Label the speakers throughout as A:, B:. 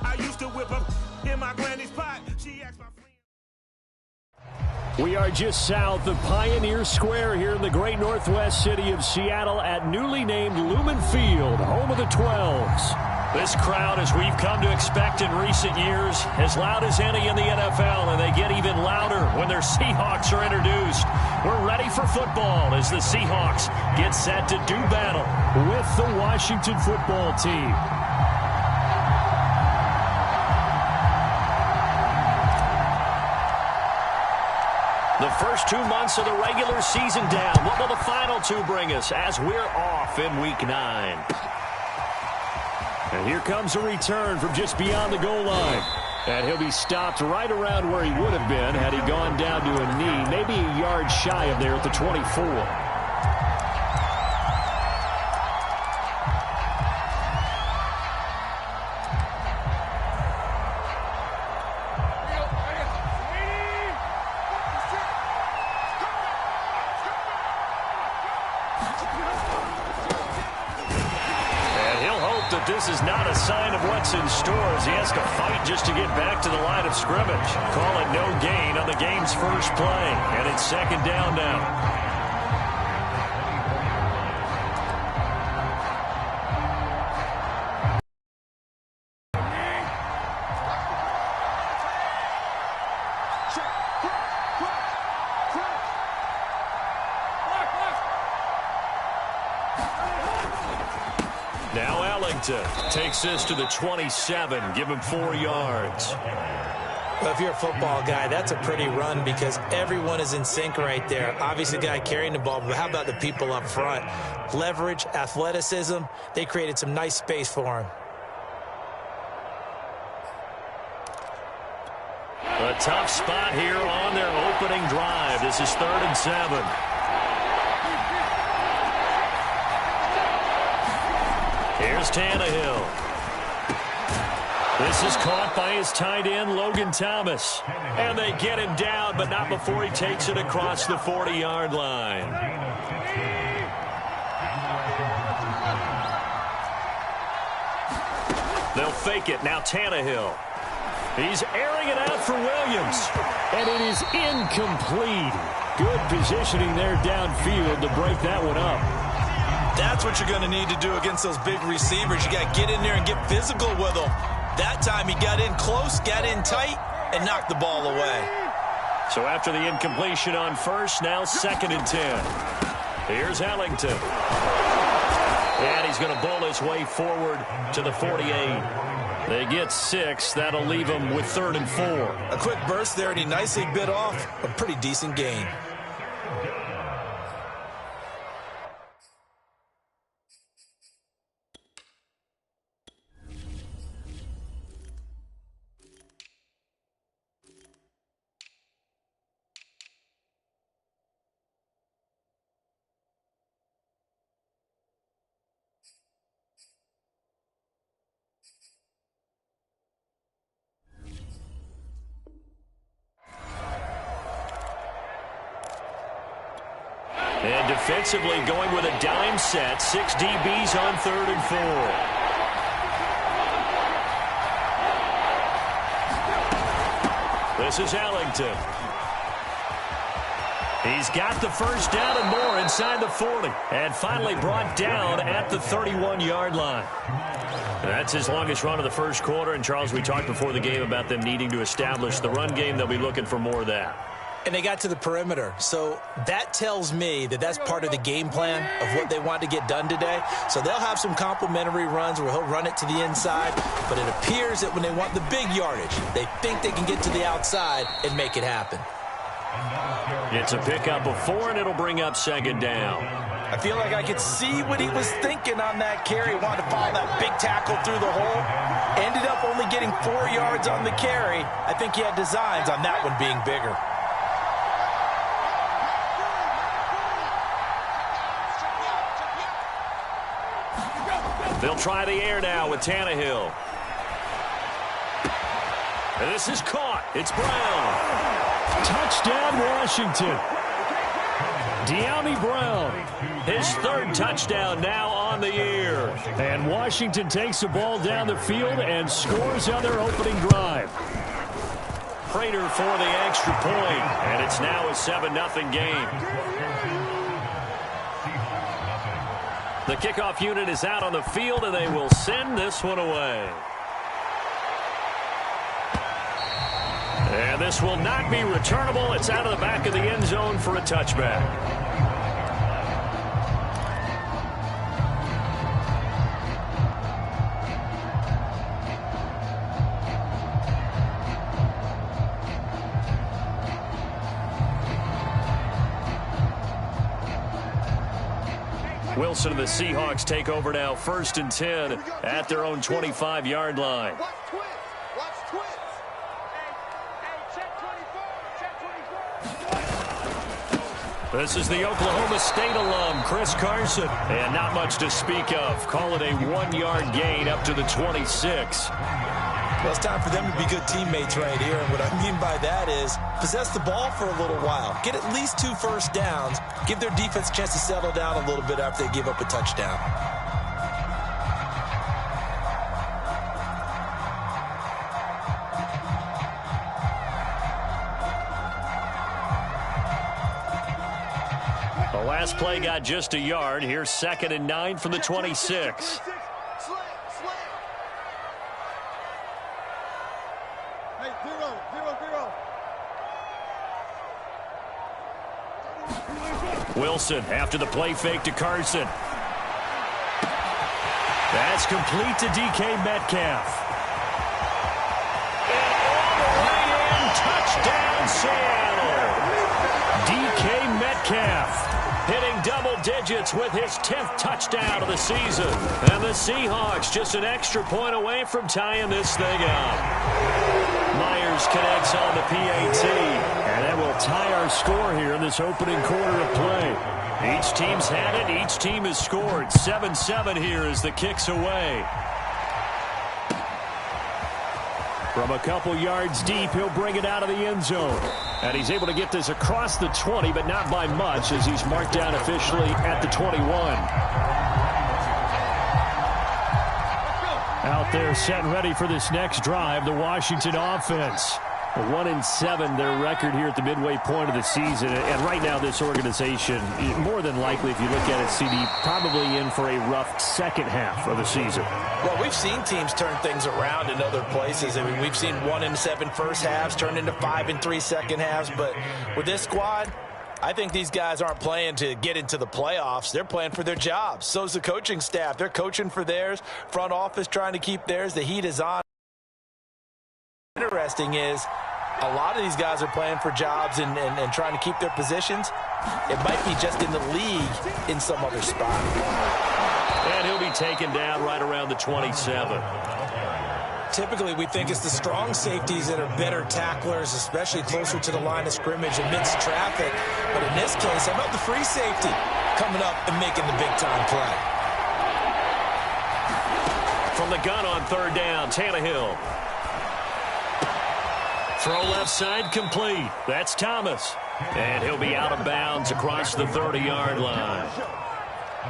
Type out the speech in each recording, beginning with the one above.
A: I used to whip up in my granny's pot. She asked my friend.
B: We are just south of Pioneer Square here in the great northwest city of Seattle at newly named Lumen Field, home of the 12s. This crowd, as we've come to expect in recent years, as loud as any in the NFL, and they get even louder when their Seahawks are introduced. We're ready for football as the Seahawks get set to do battle with the Washington football team. The first 2 months of the regular season down. What will the final two bring us as we're off in Week 9? And here comes a return from just beyond the goal line. And he'll be stopped right around where he would have been had he gone down to a knee, maybe a yard shy of there at the 24. This is not a sign of what's in store as he has to fight just to get back to the line of scrimmage. Call it no gain on the game's first play, and it's second down now. Takes this to the 27. Give him 4 yards.
C: Well, if you're a football guy, that's a pretty run because everyone is in sync right there. Obviously, the guy carrying the ball, but how about the people up front? Leverage, athleticism, they created some nice space for him.
B: A tough spot here on their opening drive. This is 3rd and 7. Here's Tannehill. This is caught by his tight end, Logan Thomas. And they get him down, but not before he takes it across the 40-yard line. They'll fake it. Now Tannehill. He's airing it out for Williams. And it is incomplete. Good positioning there downfield to break that one up.
C: That's what you're going to need to do against those big receivers. You got to get in there and get physical with them. That time he got in close, got in tight, and knocked the ball away.
B: So after the incompletion on first, now 2nd and 10. Here's Ellington. And he's going to bowl his way forward to the 48. They get 6. That'll leave them with 3rd and 4.
C: A quick burst there, and he nicely bit off a pretty decent gain.
B: And defensively going with a dime set. 6 DBs on 3rd and 4. This is Ellington. He's got the first down and more inside the 40. And finally brought down at the 31-yard line. That's his longest run of the first quarter. And, Charles, we talked before the game about them needing to establish the run game. They'll be looking for more of that.
C: And they got to the perimeter. So that tells me that that's part of the game plan of what they want to get done today. So they'll have some complementary runs where he'll run it to the inside. But it appears that when they want the big yardage, they think they can get to the outside and make it happen.
B: It's a pickup of 4, and it'll bring up 2nd down.
C: I feel like I could see what he was thinking on that carry. Wanted to follow that big tackle through the hole. Ended up only getting 4 yards on the carry. I think he had designs on that one being bigger.
B: They'll try the air now with Tannehill. And this is caught. It's Brown. Touchdown, Washington. De'Ami Brown, his third touchdown now on the year. And Washington takes the ball down the field and scores on their opening drive. Prater for the extra point, and it's now a 7-0 game. The kickoff unit is out on the field, and they will send this one away. And this will not be returnable. It's out of the back of the end zone for a touchback. Wilson and the Seahawks take over now, 1st and 10 at their own 25-yard line. This is the Oklahoma State alum, Chris Carson. And not much to speak of. Call it a 1-yard gain up to the 26.
C: Well, it's time for them to be good teammates right here. And what I mean by that is possess the ball for a little while. Get at least 2 first downs. Give their defense a chance to settle down a little bit after they give up a touchdown.
B: The last play got just a yard. Here's 2nd and 9 from the 26. Wilson after the play fake to Carson. That's complete to DK Metcalf. And all the way in, touchdown Seattle. DK Metcalf hitting double digits with his 10th touchdown of the season. And the Seahawks just an extra point away from tying this thing up. Myers connects on the PAT. And that will tie our score here in this opening quarter of play. Each team's had it. Each team has scored. 7-7 here as the kick's away. From a couple yards deep, he'll bring it out of the end zone. And he's able to get this across the 20, but not by much as he's marked down officially at the 21. Out there set and ready for this next drive, the Washington offense. 1-7, their record here at the midway point of the season. And right now, this organization, more than likely, if you look at it, CD, probably in for a rough second half of the season.
C: Well, we've seen teams turn things around in other places. I mean, we've seen 1-7 first halves turn into 5-3 second halves. But with this squad, I think these guys aren't playing to get into the playoffs. They're playing for their jobs. So's the coaching staff. They're coaching for theirs. Front office trying to keep theirs. The heat is on. Interesting is a lot of these guys are playing for jobs and trying to keep their positions. It might be just in the league in some other spot.
B: And he'll be taken down right around the 27.
C: Typically, we think it's the strong safeties that are better tacklers, especially closer to the line of scrimmage amidst traffic. But in this case, how about the free safety coming up and making the big-time play?
B: From the gun on 3rd down, Tannehill. Throw left side complete. That's Thomas. And he'll be out of bounds across the 30-yard line.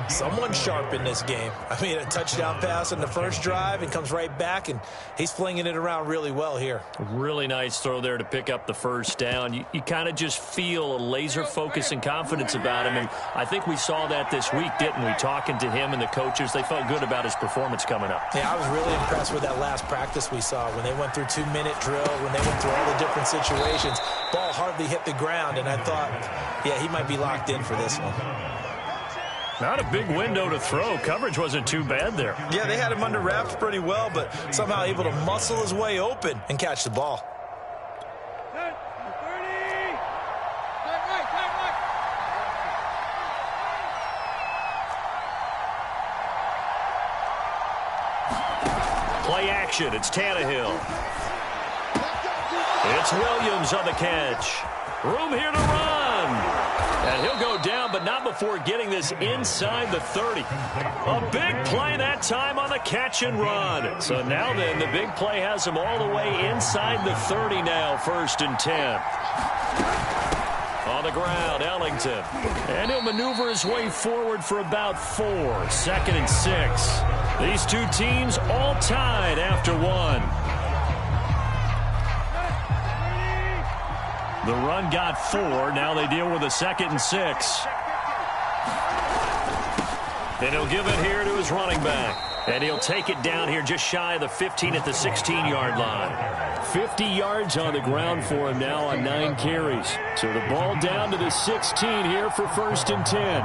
C: Someone sharp in this game. I mean, a touchdown pass in the first drive and comes right back, and he's flinging it around really well here.
B: Really nice throw there to pick up the first down. You kind of just feel a laser focus and confidence about him, and I think we saw that this week, didn't we? Talking to him and the coaches, they felt good about his performance coming up.
C: Yeah, I was really impressed with that last practice we saw when they went through 2-minute drill, when they went through all the different situations. Ball hardly hit the ground, and I thought, yeah, he might be locked in for this one.
B: Not a big window to throw. Coverage wasn't too bad there.
C: Yeah, they had him under wraps pretty well, but somehow able to muscle his way open and catch the ball.
B: Play action. It's Tannehill. It's Williams on the catch. Room here to run. And he'll go down, but not before getting this inside the 30. A big play that time on the catch and run. So now then, the big play has him all the way inside the 30 now, 1st and 10. On the ground, Ellington. And he'll maneuver his way forward for about 4. 2nd and 6. These two teams all tied after 1. The run got 4. Now they deal with a 2nd and 6. And he'll give it here to his running back. And he'll take it down here just shy of the 15 at the 16-yard line. 50 yards on the ground for him now on 9 carries. So the ball down to the 16 here for 1st and 10.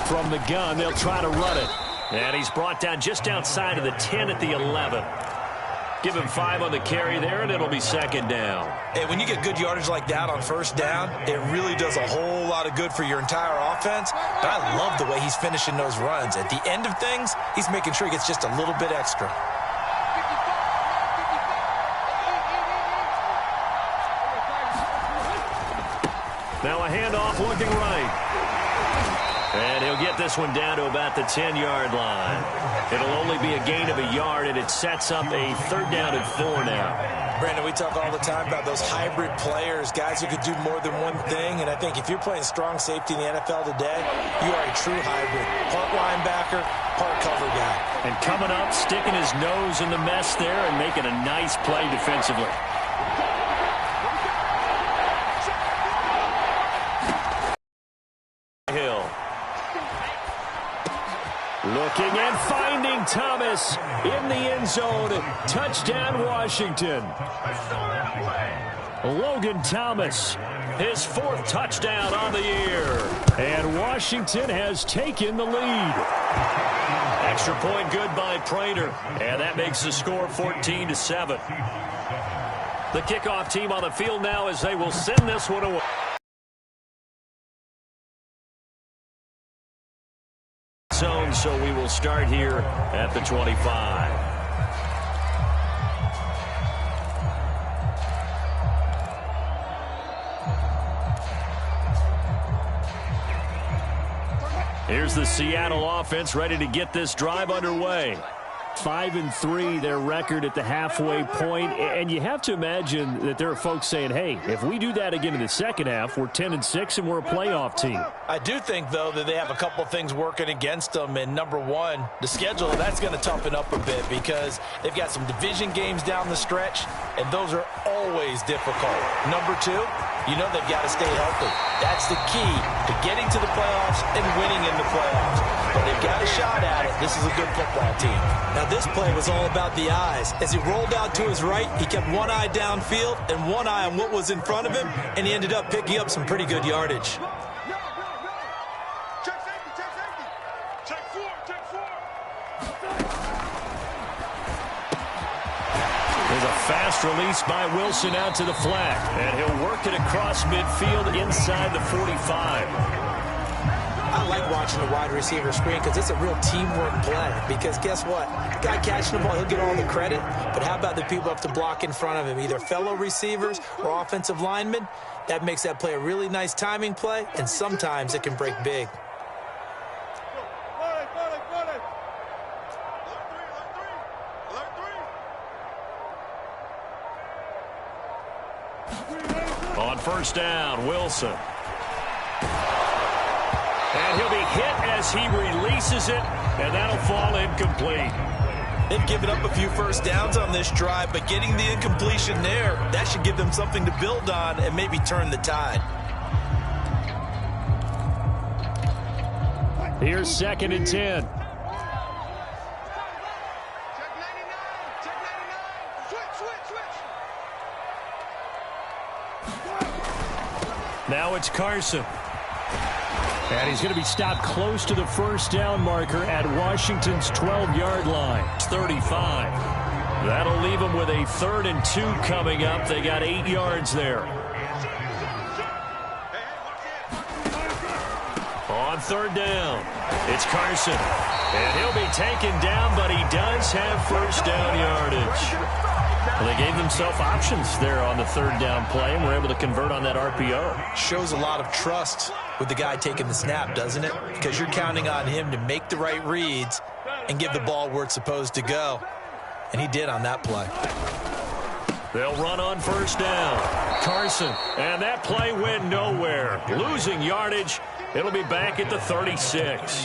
B: From the gun, they'll try to run it. And he's brought down just outside of the 10 at the 11. Give him 5 on the carry there, and it'll be 2nd down.
C: Hey, when you get good yardage like that on 1st down, it really does a whole lot of good for your entire offense. But I love the way he's finishing those runs. At the end of things, he's making sure he gets just a little bit extra.
B: Now a handoff looking right. And he'll get this one down to about the 10-yard line. It'll only be a gain of a yard, and it sets up a 3rd down and 4 now.
C: Brandon, we talk all the time about those hybrid players, guys who could do more than one thing. And I think if you're playing strong safety in the NFL today, you are a true hybrid. Part linebacker, part cover guy.
B: And coming up, sticking his nose in the mess there and making a nice play defensively. Looking and finding Thomas in the end zone. Touchdown, Washington. Logan Thomas, his 4th touchdown on the year. And Washington has taken the lead. Extra point good by Prater. And that makes the score 14-7. The kickoff team on the field now as they will send this one away. So we will start here at the 25. Here's the Seattle offense ready to get this drive underway. 5-3, their record at the halfway point. And you have to imagine that there are folks saying, hey, if we do that again in the second half, we're 10-6 and we're a playoff team.
C: I do think, though, that they have a couple of things working against them. And number one, the schedule, that's going to toughen up a bit because they've got some division games down the stretch, and those are always difficult. Number two, you know they've got to stay healthy. That's the key to getting to the playoffs and winning in the playoffs. But they've got a shot at it. This is a good football team. Now, this play was all about the eyes. As he rolled out to his right, he kept one eye downfield and one eye on what was in front of him, and he ended up picking up some pretty good yardage.
B: There's a fast release by Wilson out to the flat, and he'll work it across midfield inside the 45.
C: I like watching the wide receiver screen because it's a real teamwork play. Because guess what? The guy catching the ball, he'll get all the credit. But how about the people up to block in front of him, either fellow receivers or offensive linemen? That makes that play a really nice timing play, and sometimes it can break big.
B: On 1st down, Wilson. And he'll be hit as he releases it, and that'll fall incomplete.
C: They've given up a few first downs on this drive, but getting the incompletion there, that should give them something to build on and maybe turn the tide.
B: Here's 2nd and 10. Now it's Carson. And he's going to be stopped close to the 1st down marker at Washington's 12-yard line. It's 35. That'll leave them with a 3rd and 2 coming up. They got 8 yards there. On 3rd down, it's Carson. And he'll be taken down, but he does have 1st down yardage. Well, they gave themselves options there on the 3rd down play, and were able to convert on that RPO.
C: Shows a lot of trust with the guy taking the snap, doesn't it? Because you're counting on him to make the right reads and give the ball where it's supposed to go. And he did on that play.
B: They'll run on first down. Carson, and that play went nowhere. Losing yardage. It'll be back at the 36.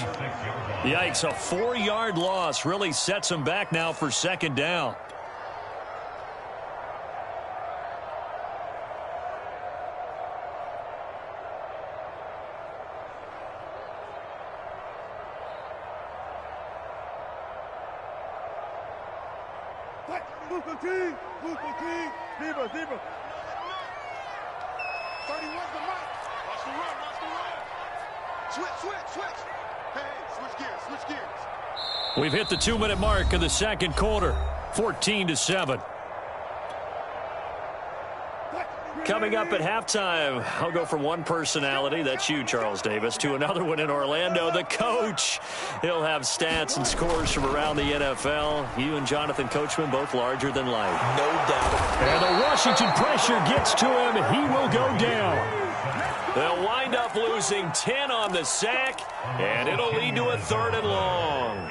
B: Yikes, a 4-yard loss really sets him back now for second down.
A: Deeper. 31's the mark. Watch the run. Switch. Hey, switch gears.
B: We've hit the 2-minute mark of the second quarter. 14-7. Coming up at halftime, I'll go from one personality, that's you, Charles Davis, to another one in Orlando, the coach. He'll have stats and scores from around the NFL. You and Jonathan Coachman both larger than life.
C: No doubt.
B: And the Washington pressure gets to him. He will go down. They'll wind up losing 10 on the sack, and it'll lead to a 3rd and long.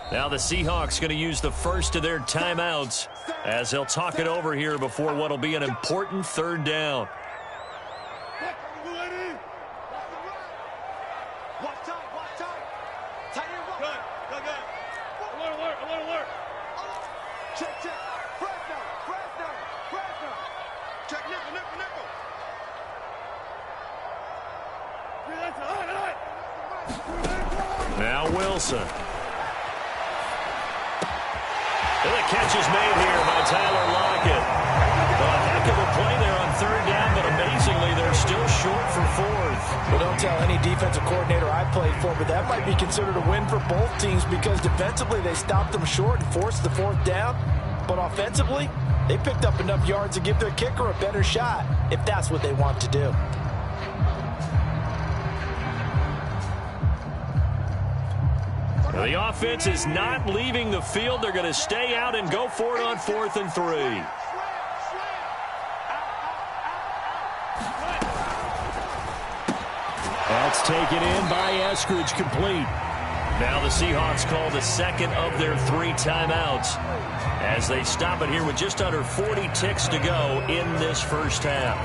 B: Now the Seahawks going to use the first of their timeouts as they'll talk it over here before what will be an important 3rd down. Now Wilson. And the catch is made here by Tyler Lockett. A heck of a play there on 3rd down, but amazingly they're still short for 4th.
C: Well, don't tell any defensive coordinator I played for, but that might be considered a win for both teams because defensively they stopped them short and forced the 4th down. But offensively, they picked up enough yards to give their kicker a better shot if that's what they want to do.
B: The offense is not leaving the field. They're going to stay out and go for it on 4th and 3. That's taken in by Eskridge, complete. Now the Seahawks call the second of their 3 timeouts as they stop it here with just under 40 ticks to go in this first half.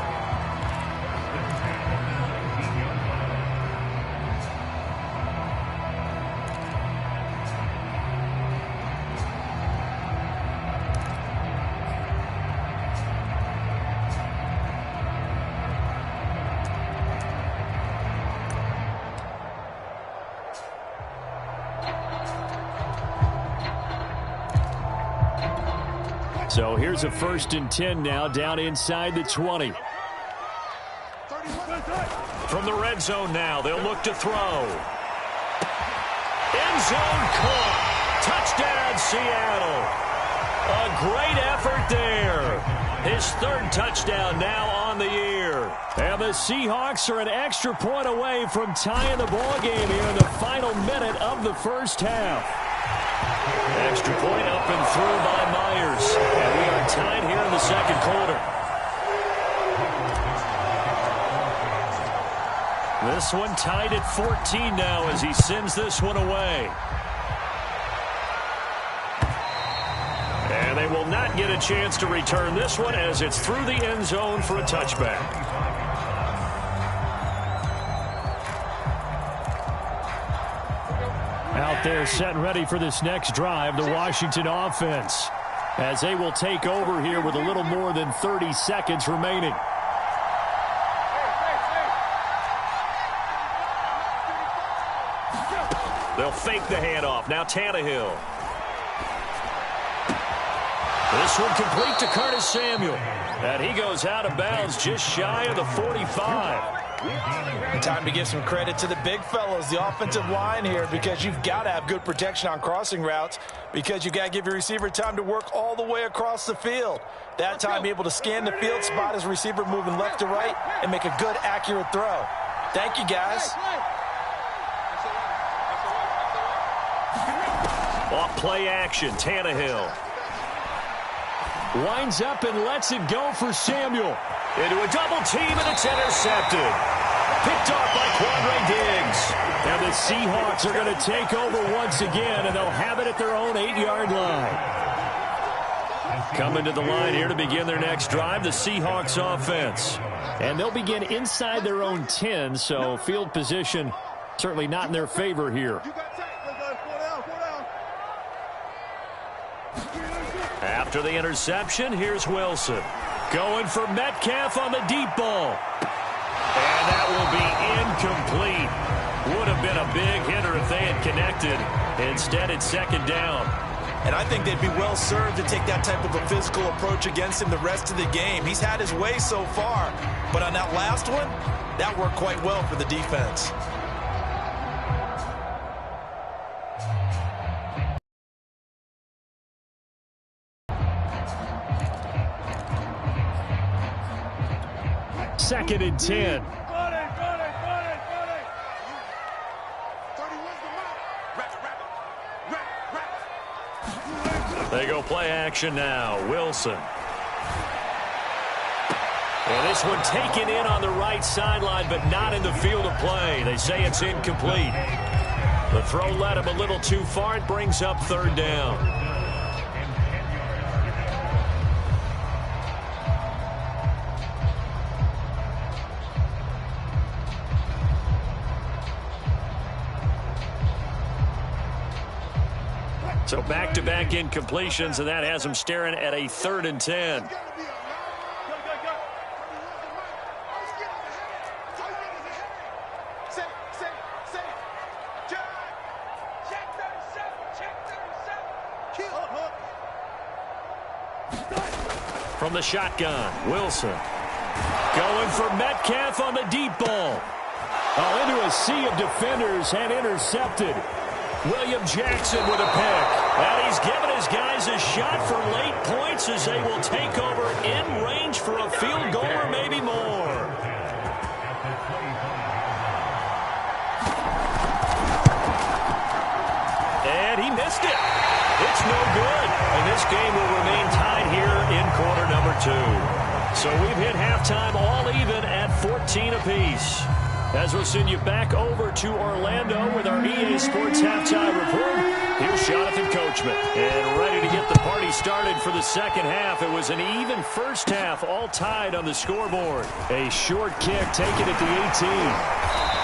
B: So here's a 1st and 10 now down inside the 20. From the red zone now, they'll look to throw. End zone caught. Touchdown, Seattle. A great effort there. His 3rd touchdown now on the year. And the Seahawks are an extra point away from tying the ball game here in the final minute of the first half. Extra point up and through by Myers. And we are tied here in the second quarter. This one tied at 14 now as he sends this one away. And they will not get a chance to return this one as it's through the end zone for a touchback. Out there set and ready for this next drive, the Washington offense, as they will take over here with a little more than 30 seconds remaining. They'll fake the handoff. Now Tannehill. This one complete to Curtis Samuel. And he goes out of bounds just shy of the 45.
C: Time to give some credit to the big fellows, the offensive line here, because you've got to have good protection on crossing routes, because you've got to give your receiver time to work all the way across the field. That time able to scan the field, spot his receiver moving left to right, and make a good, accurate throw. Thank you, guys.
B: Off play action, Tannehill. Winds up and lets it go for Samuel. Into a double team, and it's intercepted. Picked off by Quandre Diggs. And the Seahawks are going to take over once again, and they'll have it at their own 8-yard line. Coming to the line here to begin their next drive, the Seahawks offense. And they'll begin inside their own 10, so field position certainly not in their favor here. After the interception, here's Wilson. Going for Metcalf on the deep ball. And that will be incomplete. Would have been a big hitter if they had connected. Instead, it's second down.
C: And I think they'd be well served to take that type of a physical approach against him the rest of the game. He's had his way so far. But on that last one, that worked quite well for the defense.
B: Second and 10. They go play action now. Wilson. And this one taken in on the right sideline, but not in the field of play. They say it's incomplete. The throw led him a little too far. It brings up third down. So back-to-back incompletions, and that has them staring at a 3rd and 10. From the shotgun, Wilson. Going for Metcalf on the deep ball. Oh, into a sea of defenders and intercepted. William Jackson with a pick. And he's given his guys a shot for late points as they will take over in range for a field goal or maybe more. And he missed it. It's no good. And this game will remain tied here in quarter number 2. So we've hit halftime all even at 14 apiece. As we'll send you back over to Orlando with our EA Sports Halftime Report, here's Jonathan Coachman. And ready to get the party started for the second half. It was an even first half, all tied on the scoreboard. A short kick taken at the 18.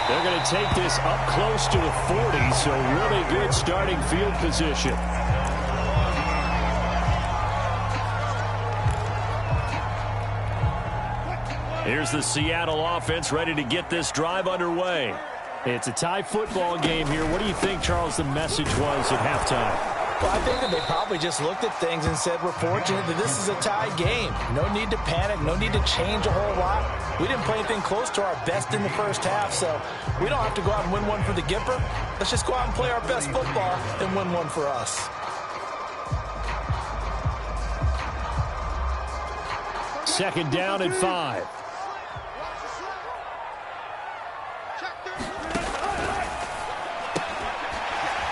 B: They're going to take this up close to the 40, so really good starting field position. Here's the Seattle offense ready to get this drive underway. It's a tie football game here. What do you think, Charles, the message was at halftime?
C: Well, I think that they probably just looked at things and said, we're fortunate that this is a tie game. No need to panic. No need to change a whole lot. We didn't play anything close to our best in the first half, so we don't have to go out and win one for the Gipper. Let's just go out and play our best football and win one for us.
B: Second down and 5.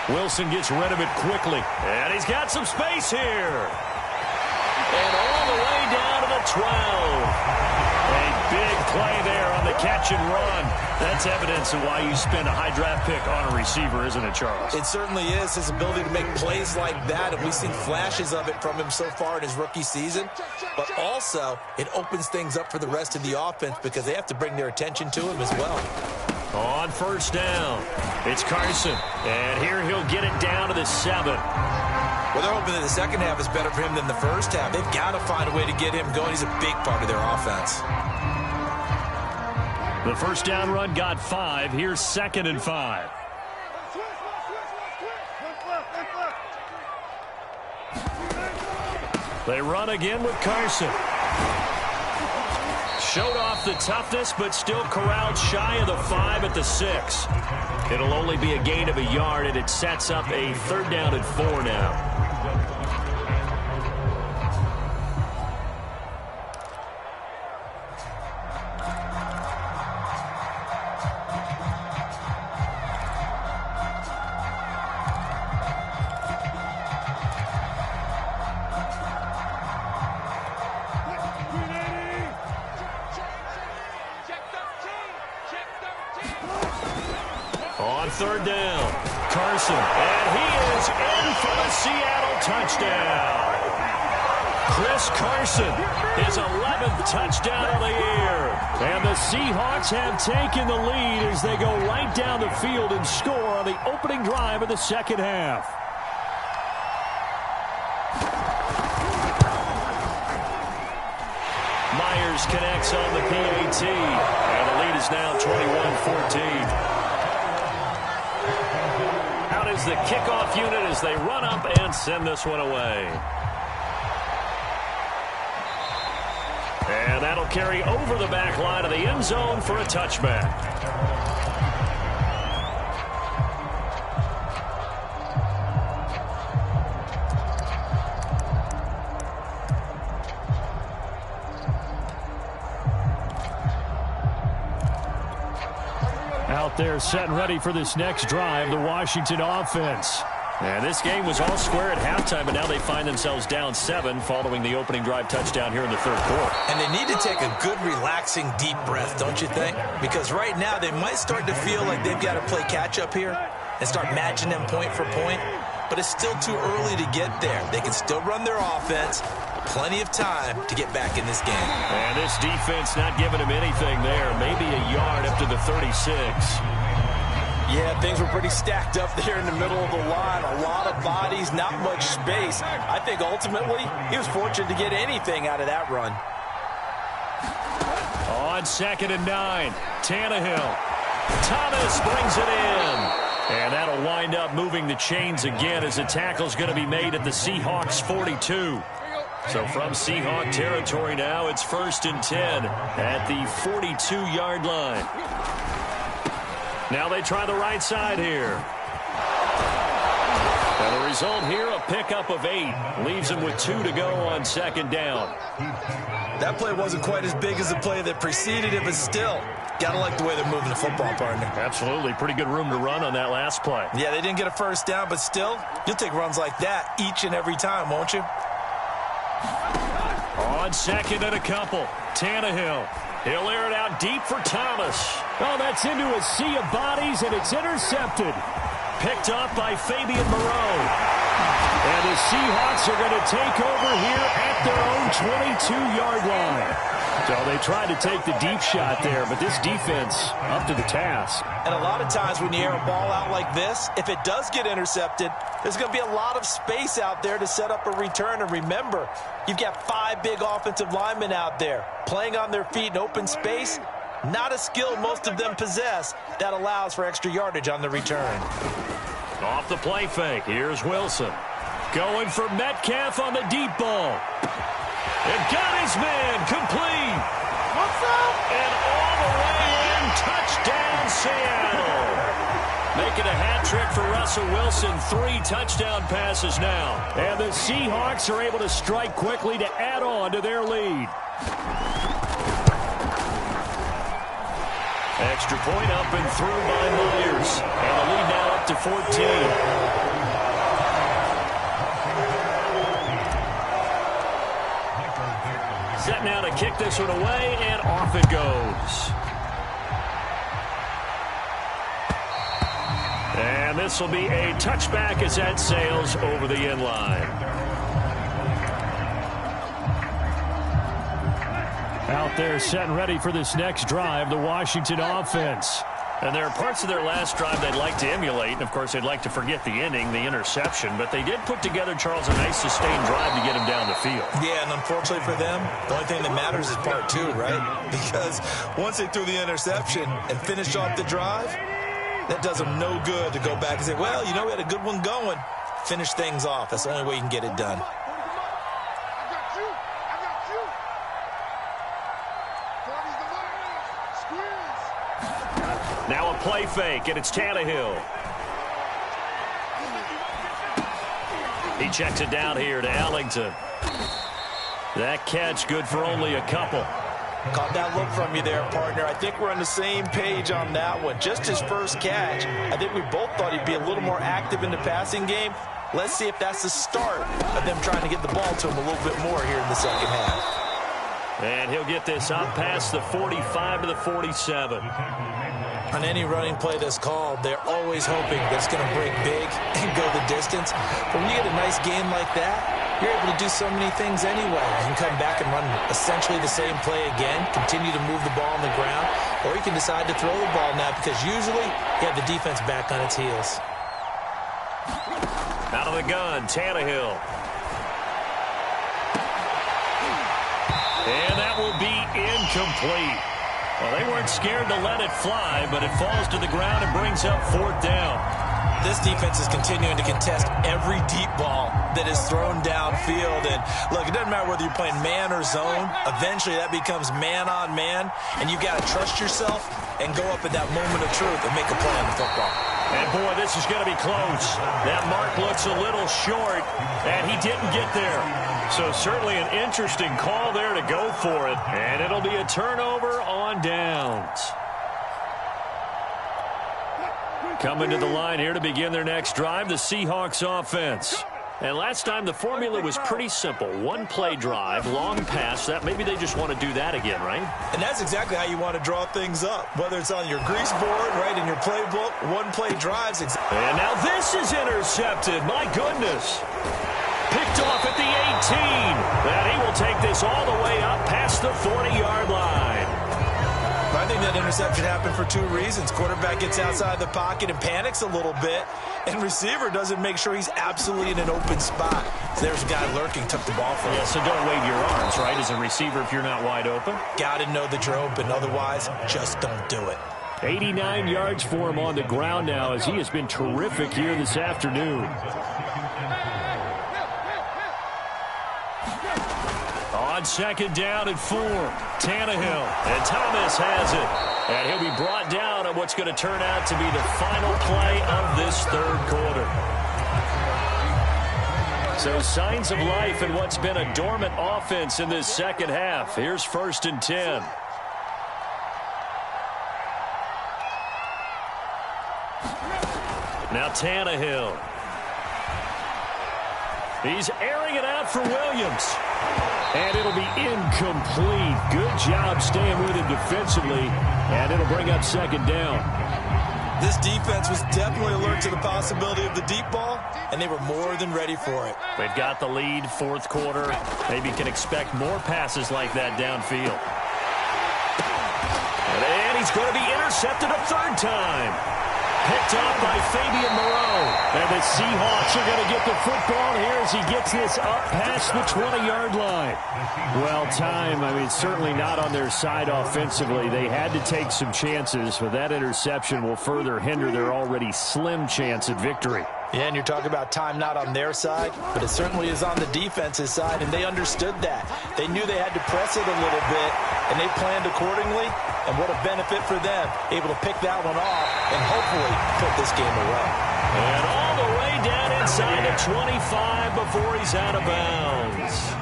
B: Wilson gets rid of it quickly. And he's got some space here. And all the way down to the 12. A big play there on the catch and run. That's evidence of why you spend a high draft pick on a receiver, isn't it, Charles?
C: It certainly is. His ability to make plays like that, and we've seen flashes of it from him so far in his rookie season. But also, it opens things up for the rest of the offense because they have to bring their attention to him as well.
B: On first down, it's Carson. And here he'll get it down to the 7.
C: Well, they're hoping that the second half is better for him than the first half. They've got to find a way to get him going. He's a big part of their offense.
B: The first down run got 5. Here's 2nd and 5. They run again with Carson. Showed off the toughness, but still corralled shy of the 5 at the 6. It'll only be a gain of a yard, and it sets up a 3rd down and 4 now. On 3rd down, Carson, and he is in for the Seattle touchdown. Chris Carson, his 11th touchdown of the year. And the Seahawks have taken the lead as they go right down the field and score on the opening drive of the second half. Myers connects on the PAT, and the lead is now 21-14. Out is the kickoff unit as they run up and send this one away. And that'll carry over the back line of the end zone for a touchback. Out there set and ready for this next drive, the Washington offense. And this game was all square at halftime, but now they find themselves down 7 following the opening drive touchdown here in the 3rd quarter.
C: And they need to take a good, relaxing, deep breath, don't you think? Because right now they might start to feel like they've got to play catch-up here and start matching them point for point. But it's still too early to get there. They can still run their offense. Plenty of time to get back in this game.
B: And this defense not giving him anything there. Maybe a yard up to the 36.
D: Yeah, things were pretty stacked up there in the middle of the line. A lot of bodies, not much space. I think ultimately he was fortunate to get anything out of that run.
B: On 2nd and 9, Tannehill. Thomas brings it in. And that'll wind up moving the chains again as the tackle's going to be made at the Seahawks 42. So from Seahawk territory now, it's 1st and 10 at the 42-yard line. Now they try the right side here. And the result here, a pickup of 8. Leaves them with 2 to go on 2nd down.
C: That play wasn't quite as big as the play that preceded it, but still, gotta like the way they're moving the football, partner.
B: Absolutely. Pretty good room to run on that last play.
C: Yeah, they didn't get a 1st down, but still, you'll take runs like that each and every time, won't you?
B: On 2nd and a couple, Tannehill. He'll air it out deep for Thomas. Oh, that's into a sea of bodies, and it's intercepted. Picked up by Fabian Moreau. And the Seahawks are going to take over here at their own 22-yard line. So they tried to take the deep shot there, but this defense up to the task.
C: And a lot of times when you air a ball out like this, if it does get intercepted, there's going to be a lot of space out there to set up a return. And remember, you've got 5 big offensive linemen out there playing on their feet in open space. Not a skill most of them possess that allows for extra yardage on the return.
B: Off the play fake, here's Wilson. Going for Metcalf on the deep ball. And got his man complete.
A: What's up?
B: And all the way in, touchdown Seattle. Making a hat trick for Russell Wilson. 3 touchdown passes now. And the Seahawks are able to strike quickly to add on to their lead. Extra point up and through by Myers. And the lead now up to 14. Set now to kick this one away, and off it goes. And this will be a touchback as that sails over the end line. Out there set and ready for this next drive, the Washington offense. And there are parts of their last drive they'd like to emulate. And, of course, they'd like to forget the inning, the interception. But they did put together, Charles, a nice sustained drive to get him down the field.
C: Yeah, and unfortunately for them, the only thing that matters is part 2, right? Because once they threw the interception and finished off the drive, that does them no good to go back and say, well, you know, we had a good one going. Finish things off. That's the only way you can get it done.
B: Now a play fake, and it's Tannehill. He checks it down here to Ellington. That catch good for only a couple.
D: Caught that look from you there, partner. I think we're on the same page on that one. Just his first catch. I think we both thought he'd be a little more active in the passing game. Let's see if that's the start of them trying to get the ball to him a little bit more here in the second half.
B: And he'll get this up past the 45 to the 47.
C: On any running play that's called, they're always hoping that it's going to break big and go the distance. But when you get a nice game like that, you're able to do so many things anyway. You can come back and run essentially the same play again, continue to move the ball on the ground, or you can decide to throw the ball now because usually you have the defense back on its heels.
B: Out of the gun, Tannehill. And that will be incomplete. Well, they weren't scared to let it fly, but it falls to the ground and brings up 4th down.
C: This defense is continuing to contest every deep ball that is thrown downfield. And, look, it doesn't matter whether you're playing man or zone. Eventually, that becomes man-on-man, and you've got to trust yourself and go up at that moment of truth and make a play on the football.
B: And, boy, this is going to be close. That mark looks a little short, and he didn't get there. So certainly an interesting call there to go for it. And it'll be a turnover on downs. Coming to the line here to begin their next drive, the Seahawks offense. And last time the formula was pretty simple. One play drive, long pass. That maybe they just want to do that again, right?
C: And that's exactly how you want to draw things up. Whether it's on your grease board, right, in your playbook, one play drives.
B: And now this is intercepted. My goodness. Picked off at the 18. And he will take this all the way up past the 40-yard line.
C: I think that interception happened for 2 reasons. Quarterback gets outside the pocket and panics a little bit, and receiver doesn't make sure he's absolutely in an open spot. So there's a guy lurking, took the ball from him.
B: Yeah, so don't wave your arms, right, as a receiver if you're not wide open.
C: Got to know that you're open. Otherwise, just don't do it.
B: 89 yards for him on the ground now as he has been terrific here this afternoon. On second down and 4, Tannehill. And Thomas has it. And he'll be brought down on what's going to turn out to be the final play of this 3rd quarter. So signs of life in what's been a dormant offense in this second half. Here's 1st and 10. Now Tannehill. He's airing it out for Williams. And it'll be incomplete. Good job staying with him defensively. And it'll bring up 2nd down.
C: This defense was definitely alert to the possibility of the deep ball, and they were more than ready for it.
B: They've got the lead, 4th quarter. Maybe can expect more passes like that downfield. And he's going to be intercepted a 3rd time. Picked off by Fabian Moreau. And the Seahawks are going to get the football here as he gets this up past the 20-yard line. Well, certainly not on their side offensively. They had to take some chances, but that interception will further hinder their already slim chance at victory.
C: Yeah, and you're talking about time not on their side, but it certainly is on the defense's side, and they understood that. They knew they had to press it a little bit, and they planned accordingly, and what a benefit for them, able to pick that one off and hopefully put this game away.
B: And all the way down inside the 25 before he's out of bounds.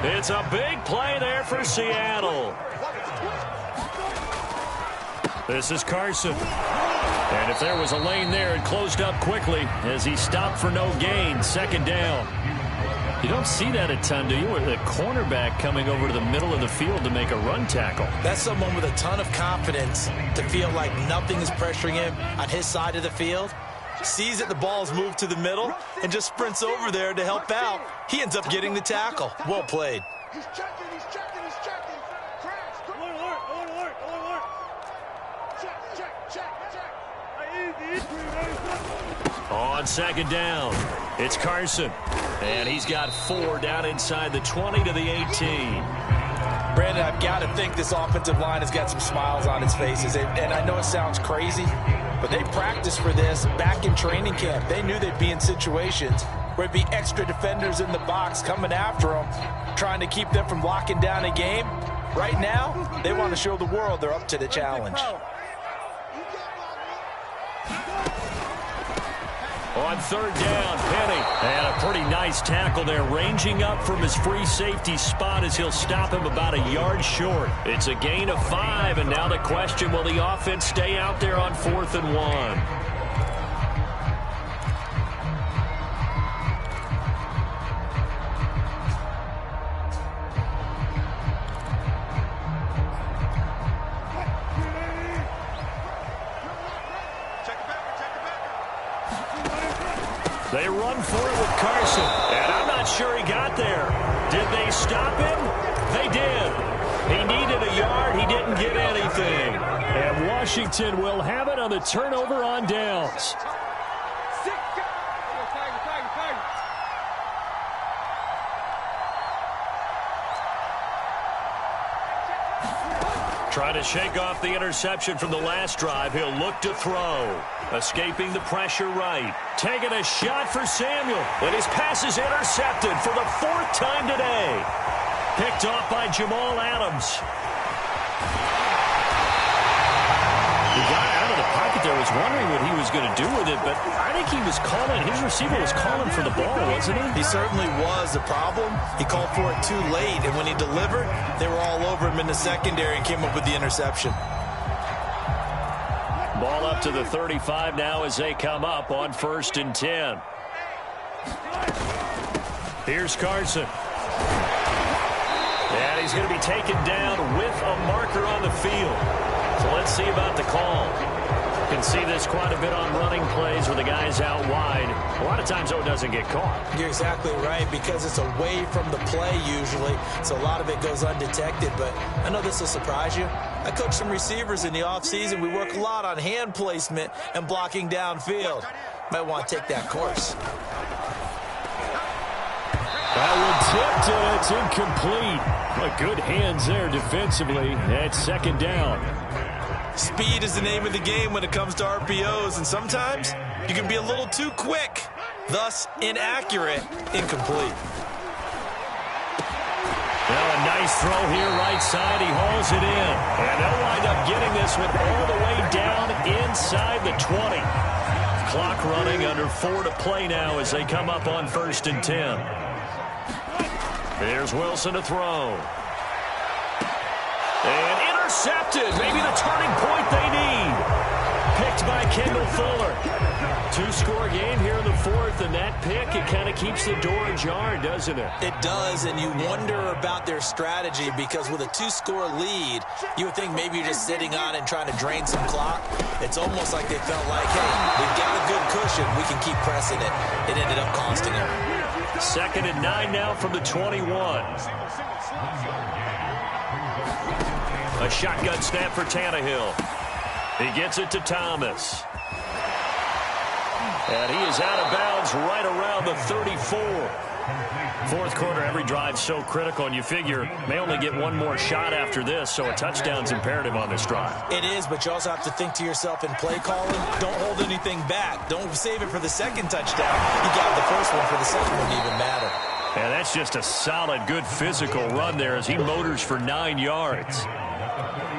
B: It's a big play there for Seattle. This is Carson. And if there was a lane there, it closed up quickly as he stopped for no gain. 2nd down. You don't see that a ton, do you? With a cornerback coming over to the middle of the field to make a run tackle.
C: That's someone with a ton of confidence to feel like nothing is pressuring him on his side of the field. Sees that the ball's moved to the middle and just sprints over there to help out. He ends up getting the tackle. Well played.
A: He's checking, he's checking, he's checking. Crash. Alert. Check.
B: On 2nd down, it's Carson. And he's got 4 down inside the 20 to the 18.
C: Brandon, I've got to think this offensive line has got some smiles on its faces. And I know it sounds crazy, but they practiced for this back in training camp. They knew they'd be in situations where it'd be extra defenders in the box coming after them, trying to keep them from locking down a game. Right now, they want to show the world they're up to the challenge.
B: On third down, Penny. And a pretty nice tackle there, ranging up from his free safety spot as he'll stop him about a yard short. It's a gain of 5, and now the question, will the offense stay out there on 4th and 1? They run for it with Carson, and I'm not sure he got there. Did they stop him? They did. He needed a yard. He didn't get anything. And Washington will have it on the turnover on downs. Trying to shake off the interception from the last drive. He'll look to throw. Escaping the pressure right. Taking a shot for Samuel. And his pass is intercepted for the 4th time today. Picked off by Jamal Adams. The guy out of the pocket there was wondering what he was going to do with it, but I think he was calling, his receiver was calling for the ball, wasn't he?
D: He certainly was. The problem, he called for it too late, and when he delivered, they were all over him in the secondary and came up with the interception.
B: Ball up to the 35 now as they come up on 1st and 10. Here's Carson. And he's going to be taken down with a marker on the field. So let's see about the call. You can see this quite a bit on running plays where the guy's out wide. A lot of times, though, it doesn't get caught.
C: You're exactly right, because it's away from the play usually, so a lot of it goes undetected. But I know this will surprise you. I coach some receivers in the offseason. We work a lot on hand placement and blocking downfield. Might want to take that course.
B: That one tipped, and it's incomplete. But good hands there defensively at 2nd down.
D: Speed is the name of the game when it comes to RPOs, and sometimes you can be a little too quick, thus inaccurate, incomplete.
B: Well, a nice throw here right side. He hauls it in. And they'll wind up getting this one all the way down inside the 20. Clock running, under 4 to play now as they come up on 1st and 10. Here's Wilson to throw. And intercepted. Maybe the turning point they need. Picked by Kendall Fuller. 2-score game here in the 4th, and that pick, it kind of keeps the door ajar, doesn't it?
C: It does, and you wonder about their strategy, because with a 2-score lead, you would think maybe you're just sitting on and trying to drain some clock. It's almost like they felt like, hey, we've got a good cushion. We can keep pressing it. It ended up costing them.
B: 2nd and 9 now from the 21. A shotgun snap for Tannehill. He gets it to Thomas. And he is out of bounds right around the 34. 4th quarter, every drive so critical, and you figure may only get one more shot after this, so a touchdown's imperative on this drive.
C: It is, but you also have to think to yourself in play calling, don't hold anything back. Don't save it for the 2nd touchdown. You got the first one for the 2nd one to even matter.
B: And that's just a solid, good physical run there as he motors for 9 yards.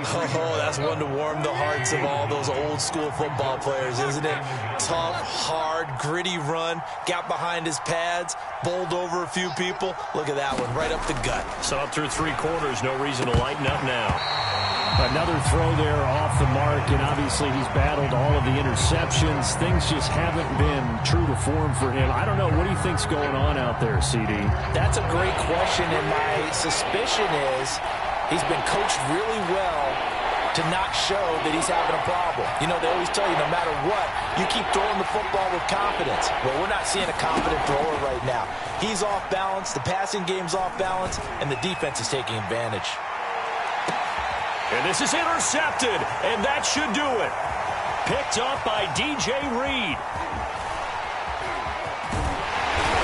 C: Oh, that's one to warm the hearts of all those old-school football players, isn't it? Tough, hard, gritty run. Got behind his pads, bowled over a few people. Look at that one, right up the gut.
B: Saw it through 3 quarters. No reason to lighten up now. Another throw there off the mark, and obviously he's battled all of the interceptions. Things just haven't been true to form for him. I don't know. What do you think's going on out there, CD?
C: That's a great question, and my suspicion is he's been coached really well to not show that he's having a problem. You know, they always tell you no matter what, you keep throwing the football with confidence. Well, we're not seeing a confident thrower right now. He's off balance, the passing game's off balance, and the defense is taking advantage.
B: And this is intercepted, and that should do it. Picked up by DJ Reed.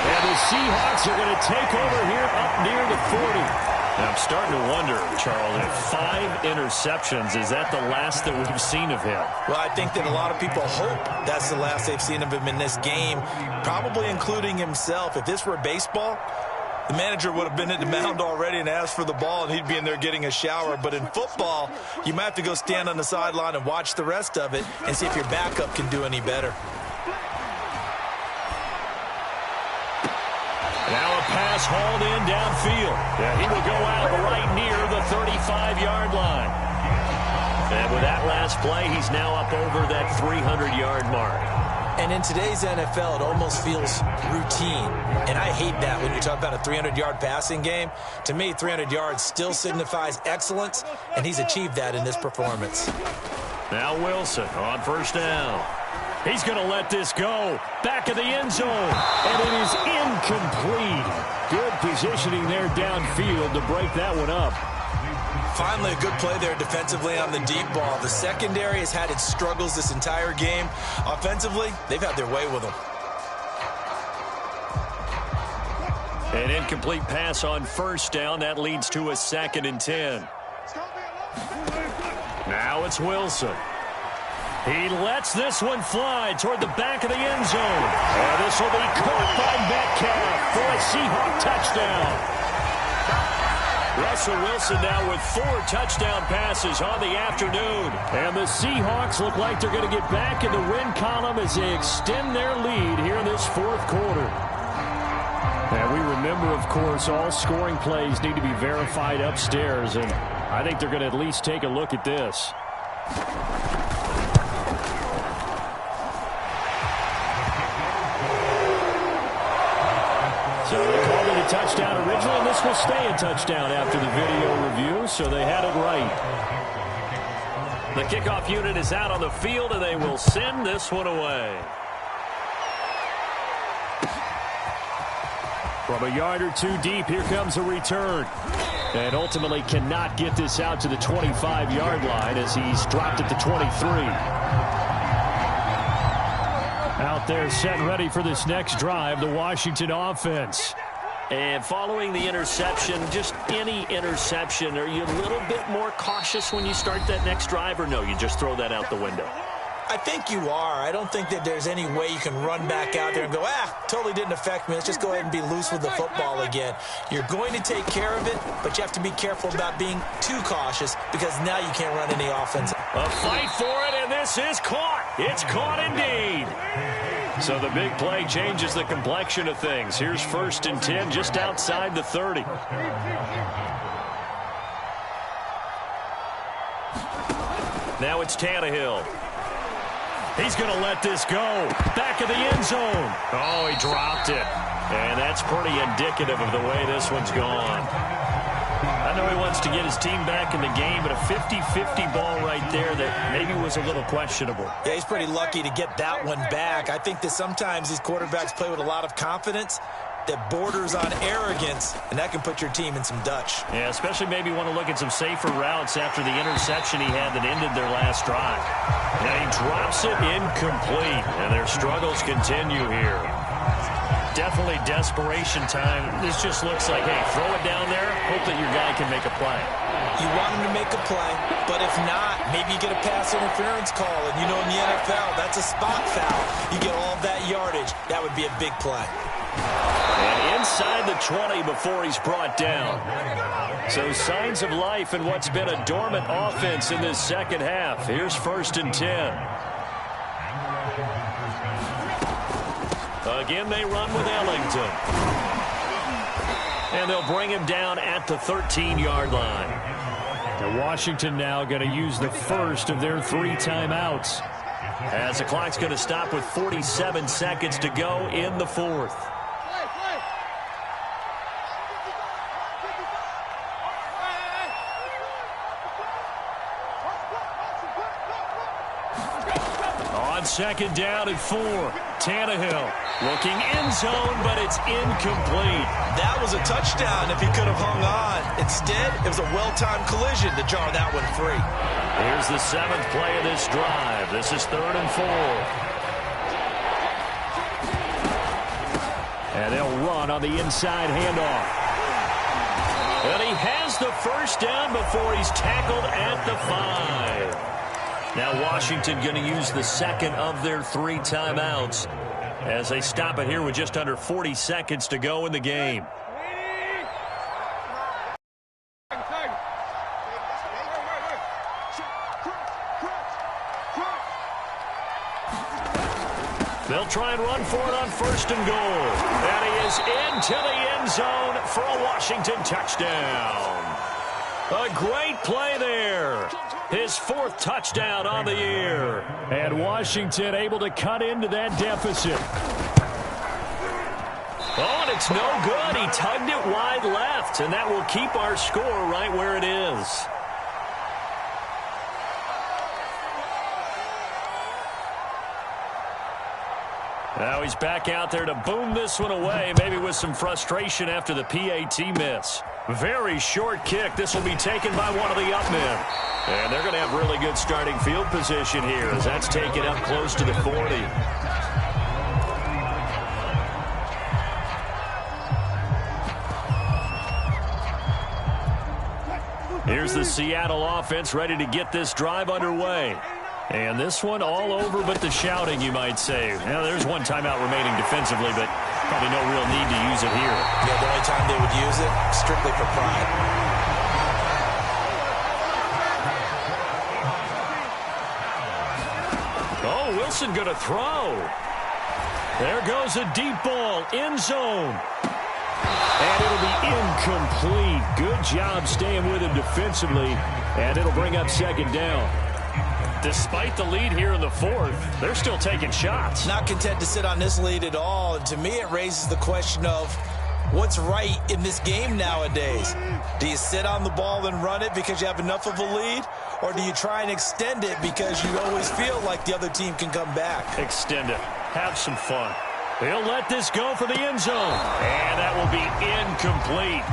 B: And the Seahawks are going to take over here up near the 40. Now, I'm starting to wonder, Charles, if 5 interceptions, is that the last that we've seen of him?
C: Well, I think that a lot of people hope that's the last they've seen of him in this game, probably including himself. If this were baseball, the manager would have been at the mound already and asked for the ball, and he'd be in there getting a shower. But in football, you might have to go stand on the sideline and watch the rest of it and see if your backup can do any better.
B: Now a pass hauled in downfield. Yeah, he will go out right near the 35-yard line. And with that last play, he's now up over that 300-yard mark.
C: And in today's NFL, it almost feels routine. And I hate that when you talk about a 300-yard passing game. To me, 300 yards still signifies excellence, and he's achieved that in this performance.
B: Now Wilson on first down. He's going to let this go. Back of the end zone. And it is incomplete. Good positioning there downfield to break that one up.
C: Finally, a good play there defensively on the deep ball. The secondary has had its struggles this entire game. Offensively, they've had their way with them.
B: An incomplete pass on first down. That leads to a 2nd and 10. Now it's Wilson. He lets this one fly toward the back of the end zone. And this will be caught by Metcalf for a Seahawk touchdown. Russell Wilson now with 4 touchdown passes on the afternoon. And the Seahawks look like they're going to get back in the win column as they extend their lead here in this 4th quarter. And we remember, of course, all scoring plays need to be verified upstairs. And I think they're going to at least take a look at this. So they called it a touchdown originally, and this will stay a touchdown after the video review, so they had it right. The kickoff unit is out on the field, and they will send this one away. From a yard or two deep, here comes a return. And ultimately cannot get this out to the 25-yard line as he's dropped at the 23. Out there set and ready for this next drive, the Washington offense. And following the interception, just any interception, are you a little bit more cautious when you start that next drive, or no, you just throw that out the window?
C: I think you are. I don't think that there's any way you can run back out there and go, totally didn't affect me. Let's just go ahead and be loose with the football again. You're going to take care of it, but you have to be careful about being too cautious because now you can't run any offense.
B: A fight for it, and this is caught. It's caught indeed. So the big play changes the complexion of things. Here's 1st and 10 just outside the 30. Now it's Tannehill. He's going to let this go. Back of the end zone. Oh, he dropped it. And that's pretty indicative of the way this one's gone. I know he wants to get his team back in the game, but a 50-50 ball right there that maybe was a little questionable.
C: Yeah, he's pretty lucky to get that one back. I think that sometimes these quarterbacks play with a lot of confidence that borders on arrogance, and that can put your team in some Dutch.
B: Yeah, especially maybe want to look at some safer routes after the interception he had that ended their last drive. Now he drops it incomplete, and their struggles continue here. Definitely desperation time. This just looks like, hey, throw it down there, hope that your guy can make a play.
C: You want him to make a play, but if not, maybe you get a pass interference call, and you know in the NFL, that's a spot foul. You get all of that yardage. That would be a big play.
B: And inside the 20 before he's brought down. So signs of life in what's been a dormant offense in this second half. Here's 1st and 10. Again, they run with Ellington. And they'll bring him down at the 13-yard line. And Washington now going to use the first of their 3 timeouts, as the clock's going to stop with 47 seconds to go in the 4th. On 2nd down and 4, Tannehill looking end zone, but it's incomplete.
C: That was a touchdown if he could have hung on. Instead, it was a well-timed collision to jar that one free.
B: Here's the 7th play of this drive. This is 3rd and 4. And they'll run on the inside handoff. And he has the first down before he's tackled at the 5. Now Washington going to use the second of their 3 timeouts as they stop it here with just under 40 seconds to go in the game. They'll try and run for it on 1st and goal. And he goes into the end zone for a Washington touchdown. A great play there. His 4th touchdown on the year. And Washington able to cut into that deficit. Oh, and it's no good. He tugged it wide left, and that will keep our score right where it is. Now he's back out there to boom this one away, maybe with some frustration after the PAT miss. Very short kick. This will be taken by one of the up men. And they're going to have really good starting field position here as that's taken up close to the 40. Here's the Seattle offense ready to get this drive underway. And this one all over but the shouting, you might say. Now, there's one timeout remaining defensively, but probably no real need to use it here.
C: Yeah, the only time they would use it, strictly for pride.
B: Oh, Wilson going to throw. There goes a deep ball, end zone. And it'll be incomplete. Good job staying with him defensively, and it'll bring up 2nd down. Despite the lead here in the 4th, they're still taking shots.
C: Not content to sit on this lead at all. And to me, it raises the question of what's right in this game nowadays. Do you sit on the ball and run it because you have enough of a lead? Or do you try and extend it because you always feel like the other team can come back?
B: Extend it. Have some fun. He'll let this go for the end zone. And that will be incomplete.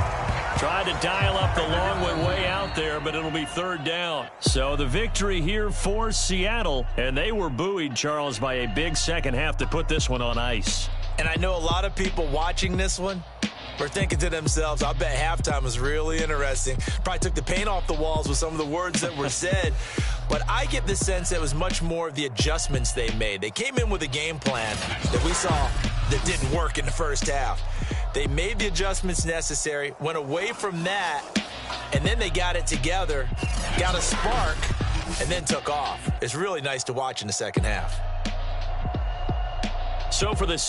B: Tried to dial up the long one way out there, but it'll be 3rd down. So the victory here for Seattle, and they were buoyed, Charles, by a big second half to put this one on ice.
C: And I know a lot of people watching this one were thinking to themselves, I bet halftime was really interesting. Probably took the paint off the walls with some of the words that were said. But I get the sense it was much more of the adjustments they made. They came in with a game plan that we saw that didn't work in the first half. They made the adjustments necessary, went away from that, and then they got it together, got a spark, and then took off. It's really nice to watch in the second half.
B: So for the